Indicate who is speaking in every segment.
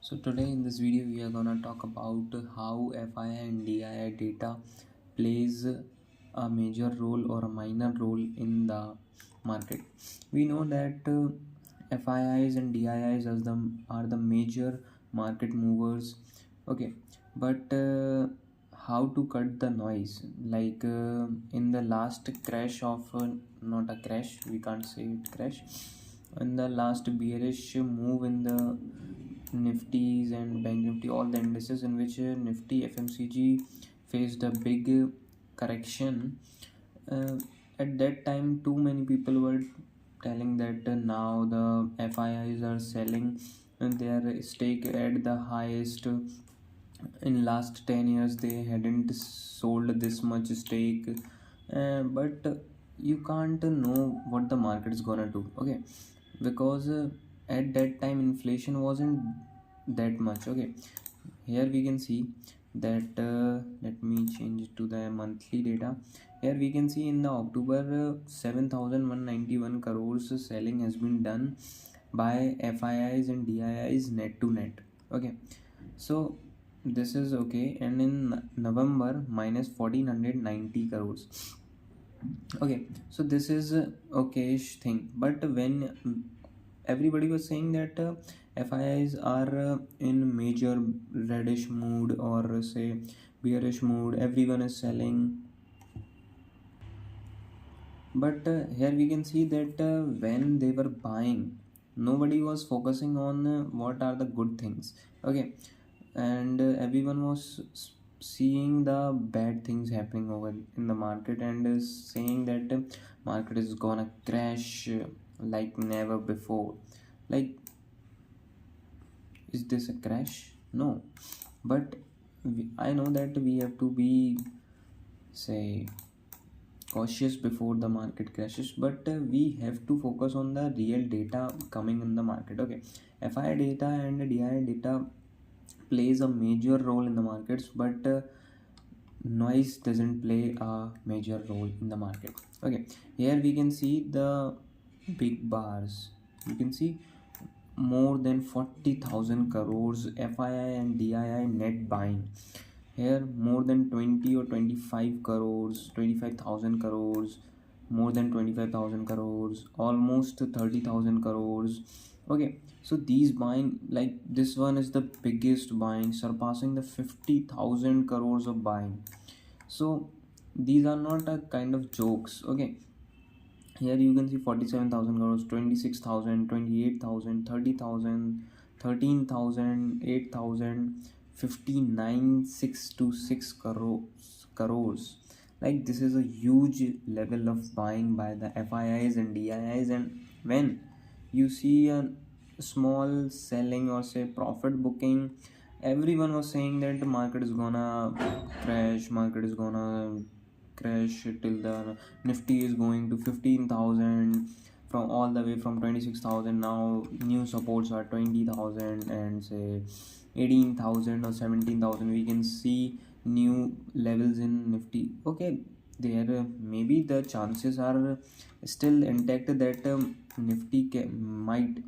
Speaker 1: So today in this video we are gonna talk about how FII and DII data plays a major role or a minor role in the market. We know that FIIs and DIIs are the major market movers. Okay, but how to cut the noise? Like in the last crash of not a crash, we can't say it crash. In the last bearish move in the Nifty's and Bank Nifty, all the indices in which Nifty FMCG faced a big correction. Uh, at that time, too many people were telling that now the FIIs are selling their stake at the highest. In last 10 years, they hadn't sold this much stake, but you can't know what the market is gonna do. Okay, because at that time inflation wasn't that much. Okay, here we can see that let me change it to the monthly data. Here we can see in the October 7,191 crores selling has been done by FIIs and DIIs net to net. Okay, so this is okay, and in November minus 1490 crores. Okay, so this is okayish thing, but when everybody was saying that FIIs are in major reddish mood or say bearish mood, everyone is selling. But here we can see that when they were buying, nobody was focusing on what are the good things. Okay, and everyone was seeing the bad things happening over in the market and saying that market is gonna crash like never before. Like, is this a crash? No, but I know that we have to be, say, cautious before the market crashes, but we have to focus on the real data coming in the market. Okay, FI data and DI data plays a major role in the markets, but noise doesn't play a major role in the market. Okay, here we can see the big bars. You can see more than 40,000 crores FII and DII net buying. Here more than 20 or 25 crores, 25,000 crores, more than 25,000 crores, almost 30,000 crores. Okay, so these buying, like this one is the biggest buying, surpassing the 50,000 crores of buying. So these are not a kind of jokes. Okay, here you can see 47,000 crores, 26,000, 28,000, 30,000, 13,000, 8,000, 59,626 crores. Like this is a huge level of buying by the FIIs and DIIs, and when you see a small selling or say profit booking, everyone was saying that the market is gonna crash, market is gonna crash till the Nifty is going to 15,000, from all the way from 26,000. Now new supports are 20,000 and say 18,000 or 17,000. We can see new levels in Nifty. Okay, there maybe the chances are still intact that Nifty might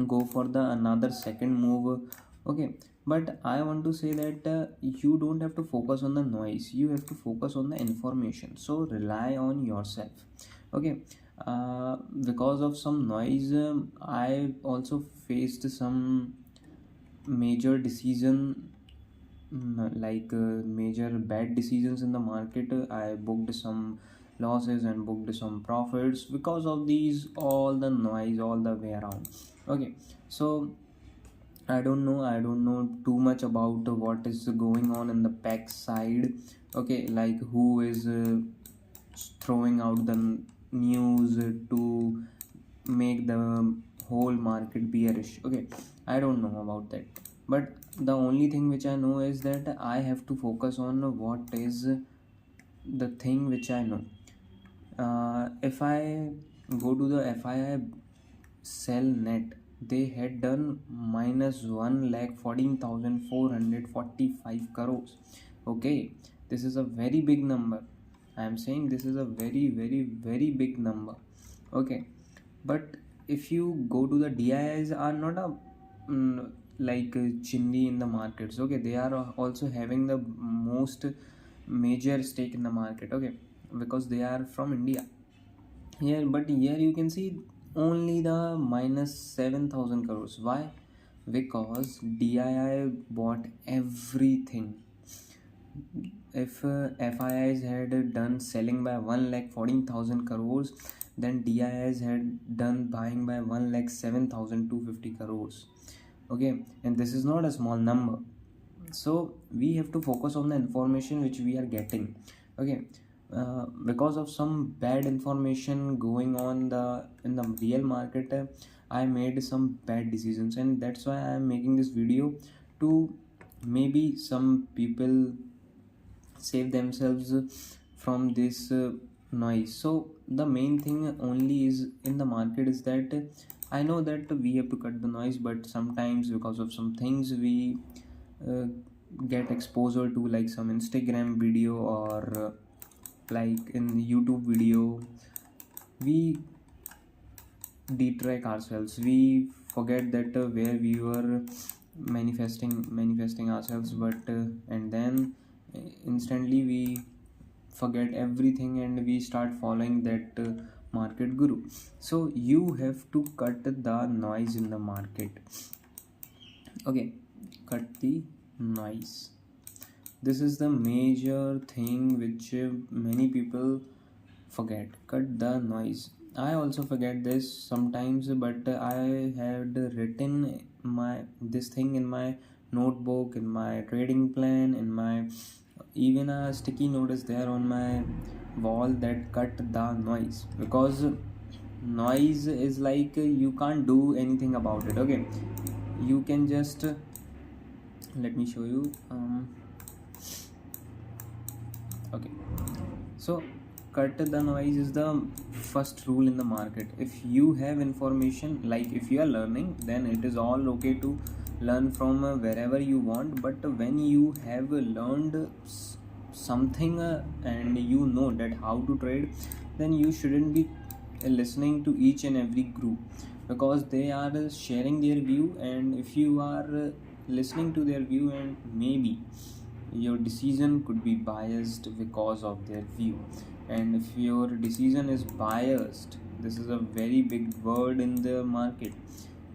Speaker 1: go for the another second move. Okay, but I want to say that you don't have to focus on the noise, you have to focus on the information, so rely on yourself. Okay, because of some noise, I also faced some major decision, like major bad decisions in the market. I booked some losses and booked some profits because of these, all the noise all the way around. Okay, so I don't know too much about what is going on in the pack side. Okay, like who is throwing out the news to make the whole market bearish. Okay, I don't know about that, but the only thing which I know is that I have to focus on what is the thing which I know. If I go to the FII sell net, they had done minus 1,14,445 crores. Okay, this is a very big number. I am saying this is a very very very big number. Okay, but if you go to the DIIs are not a like Chindi in the markets. Okay, they are also having the most major stake in the market. Okay, because they are from India. Here, but here you can see only the minus 7,000 crores. Why? Because DII bought everything. If FIIs had done selling by 1,14,000 crores, then DIIs had done buying by 1,07,250 crores. Okay, and this is not a small number. So we have to focus on the information which we are getting. Okay, because of some bad information going on in the real market, I made some bad decisions, and that's why I am making this video to maybe some people save themselves from this noise. So the main thing only is in the market is that I know that we have to cut the noise, but sometimes because of some things we uh, get exposure to, like some Instagram video or like in YouTube video, we detract ourselves. We forget that where we were manifesting ourselves, but and then instantly we forget everything and we start following that market guru. So you have to cut the noise in the market. Okay, cut the noise. This is the major thing which many people forget. Cut the noise. I also forget this sometimes, but I had written my this thing in my notebook, in my trading plan, in my even a sticky note is there on my wall that cut the noise, because noise is like you can't do anything about it. Okay, you can just let me show you. Okay, so cut the noise is the first rule in the market. If you have information, like if you are learning, then it is all okay to learn from wherever you want. But when you have learned something and you know that how to trade, then you shouldn't be listening to each and every group, because they are sharing their view, and if you are listening to their view, and maybe your decision could be biased because of their view. And if your decision is biased, this is a very big word in the market.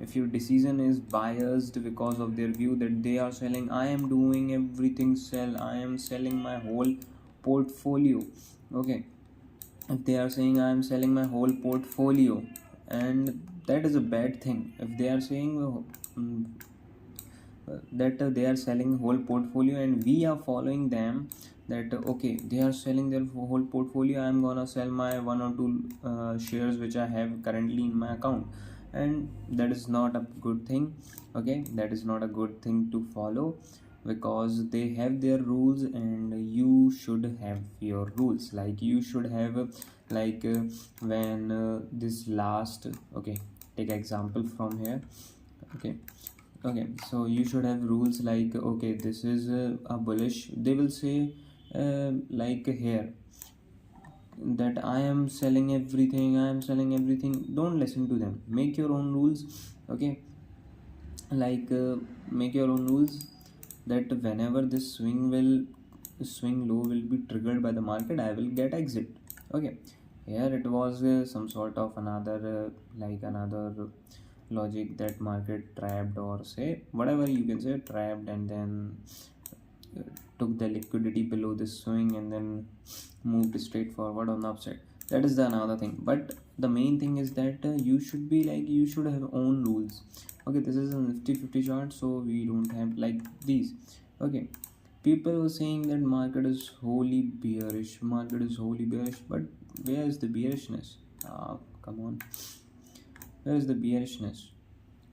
Speaker 1: If your decision is biased because of their view that they are selling, I am doing everything sell, I am selling my whole portfolio. Okay, if they are saying I am selling my whole portfolio, and that is a bad thing. If they are saying that they are selling whole portfolio and we are following them, that okay, they are selling their whole portfolio, I am gonna sell my one or two shares which I have currently in my account, and that is not a good thing. Okay, that is not a good thing to follow, because they have their rules and you should have your rules. Like you should have like when this last, okay, take example from here. Okay, okay, so you should have rules like, okay, this is a bullish, they will say like here that I am selling everything, I am selling everything. Don't listen to them, make your own rules. Okay, like make your own rules, that whenever this swing low will be triggered by the market, I will get exit. Okay, here it was some sort of another like another logic that market trapped, or say whatever you can say, trapped, and then took the liquidity below this swing and then moved straight forward on the upside. That is the another thing, but the main thing is that you should be like, you should have own rules. Okay, this is a Nifty 50 chart, so we don't have like these. Okay, people were saying that market is wholly bearish, market is wholly bearish, but where is the bearishness? Come on, where is the bearishness?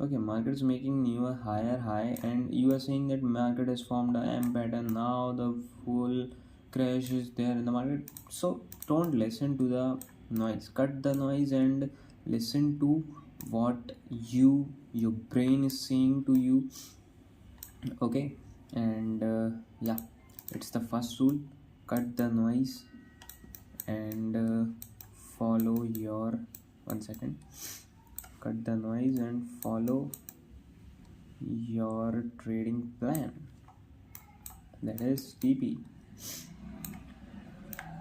Speaker 1: Okay, market is making new higher high, and you are saying that market has formed a M pattern. Now the full crash is there in the market. So don't listen to the noise. Cut the noise and listen to what your brain is saying to you. Okay, and yeah, it's the first rule. Cut the noise and follow your 1 second. Cut the noise and follow your trading plan, that is TP.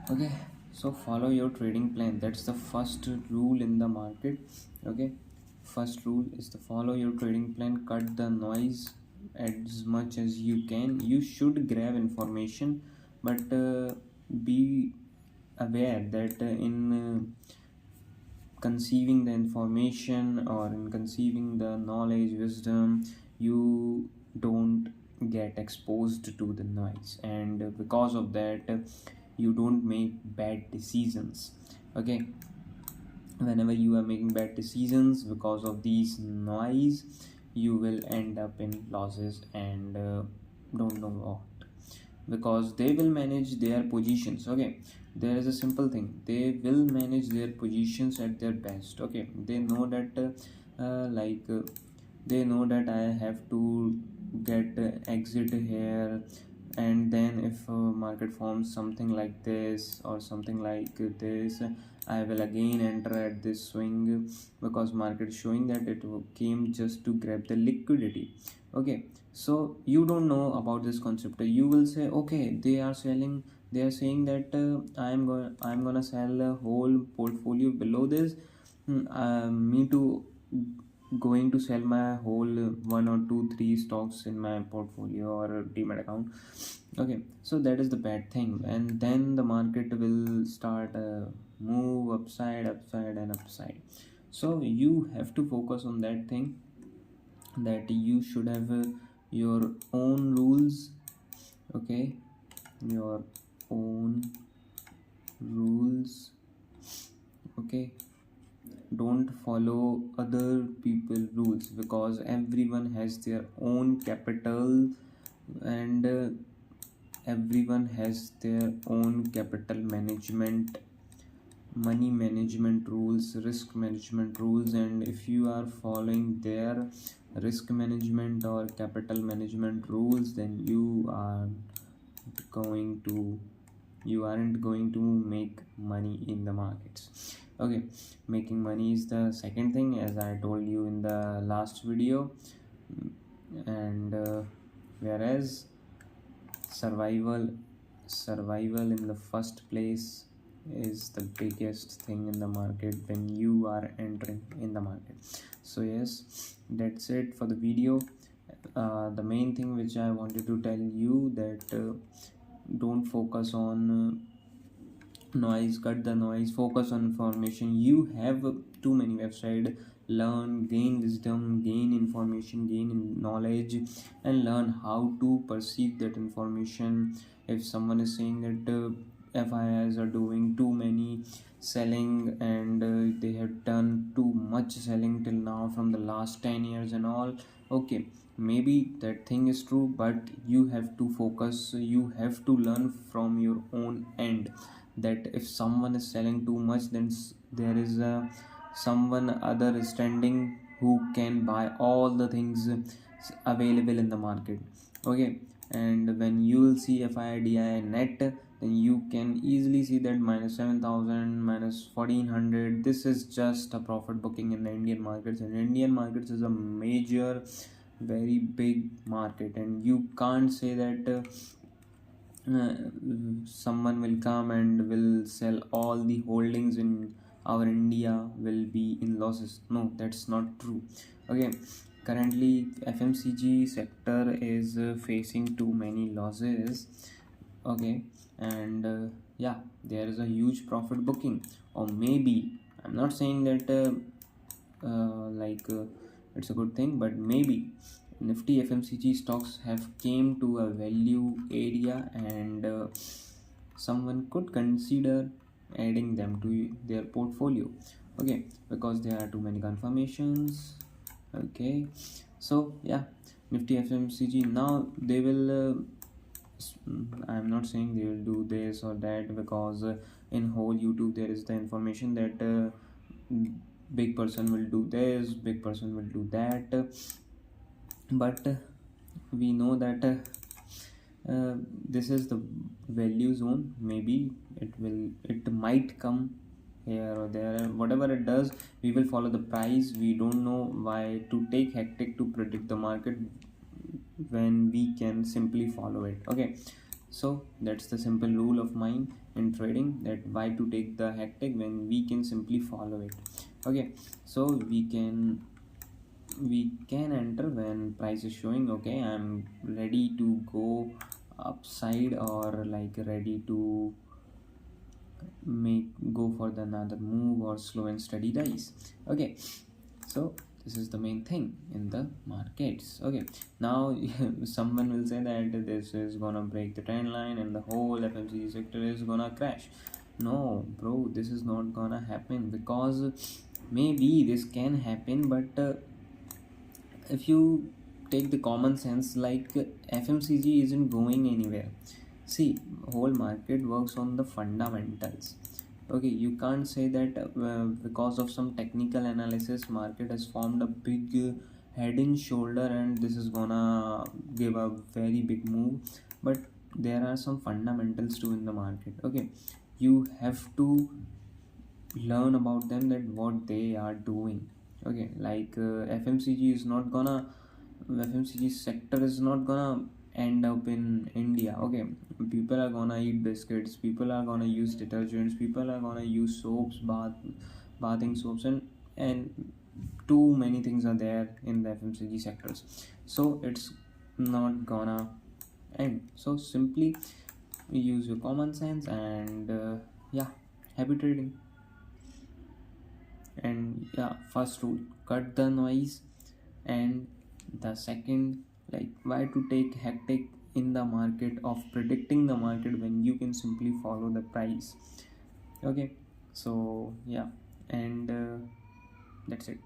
Speaker 1: Okay, so follow your trading plan. That's the first rule in the market. Okay, first rule is to follow your trading plan, cut the noise as much as you can. You should grab information, but be aware that in conceiving the information or in conceiving the knowledge, wisdom, you don't get exposed to the noise, and because of that you don't make bad decisions. Okay, whenever you are making bad decisions because of these noise, you will end up in losses, and don't know what, because they will manage their positions. Okay, there is a simple thing, they will manage their positions at their best. Okay, they know that they know that I have to get exit here, and then if market forms something like this or something like this, I will again enter at this swing, because market is showing that it came just to grab the liquidity. Okay, so you don't know about this concept. You will say, okay, they are selling, they are saying that I'm gonna sell a whole portfolio below this. Me too, going to sell my whole one or two three stocks in my portfolio or demat account. Okay, so that is the bad thing, and then the market will start move upside, upside and upside. So you have to focus on that thing, that you should have your own rules. Okay, your own rules. Okay, don't follow other people rules, because everyone has their own capital, and everyone has their own capital management, money management rules, risk management rules, and if you are following their risk management or capital management rules, then going to you aren't going to make money in the markets. Okay, making money is the second thing, as I told you in the last video, and whereas survival in the first place is the biggest thing in the market when you are entering in the market. So yes, that's it for the video. The main thing which I wanted to tell you, that don't focus on noise, cut the noise, focus on information. You have too many websites, learn, gain wisdom, gain information, gain knowledge, and learn how to perceive that information. If someone is saying that FIs are doing too many selling, and they have done too much selling till now from the last 10 years and all, okay, maybe that thing is true, but you have to focus, you have to learn from your own end, that if someone is selling too much, then there is someone other standing who can buy all the things available in the market. Okay, and when you will see FIDI net, then you can easily see that minus 7,000, minus 1,400. This is just a profit booking in the Indian markets, and Indian markets is a major, very big market, and you can't say that someone will come and will sell all the holdings in our India will be in losses. No, that's not true. Okay, currently FMCG sector is facing too many losses. Okay, and yeah, there is a huge profit booking, or maybe I'm not saying that it's a good thing, but maybe Nifty FMCG stocks have came to a value area, and someone could consider adding them to their portfolio. Okay, because there are too many confirmations. Okay, so yeah, Nifty FMCG, now they will I'm not saying they will do this or that, because in whole YouTube there is the information that big person will do this, big person will do that, but we know that this is the value zone. Maybe it might come here or there, whatever it does, we will follow the price. We don't know why to take hectic to predict the market when we can simply follow it. Okay, so that's the simple rule of mine in trading, that why to take the hectic when we can simply follow it. Okay, so we can enter when price is showing okay, I'm ready to go upside, or like ready to make go for the another move or slow and steady rise. Okay, so this is the main thing in the markets. Okay, now someone will say that this is gonna break the trend line and the whole FMCG sector is gonna crash. No bro, this is not gonna happen, because maybe this can happen, but if you take the common sense, like FMCG isn't going anywhere. See, whole market works on the fundamentals. Okay, you can't say that because of some technical analysis market has formed a big head and shoulder and this is gonna give a very big move. But there are some fundamentals too in the market. Okay, you have to learn about them, that what they are doing. Okay, like FMCG is not gonna FMCG sector is not gonna end up in India. Okay, people are gonna eat biscuits, people are gonna use detergents, people are gonna use soaps, bathing soaps, and too many things are there in the FMCG sectors. So it's not gonna end. So simply use your common sense and yeah, happy trading. And yeah, first rule, cut the noise. And the second, like why to take hectic in the market of predicting the market when you can simply follow the price. Okay, so yeah, and that's it.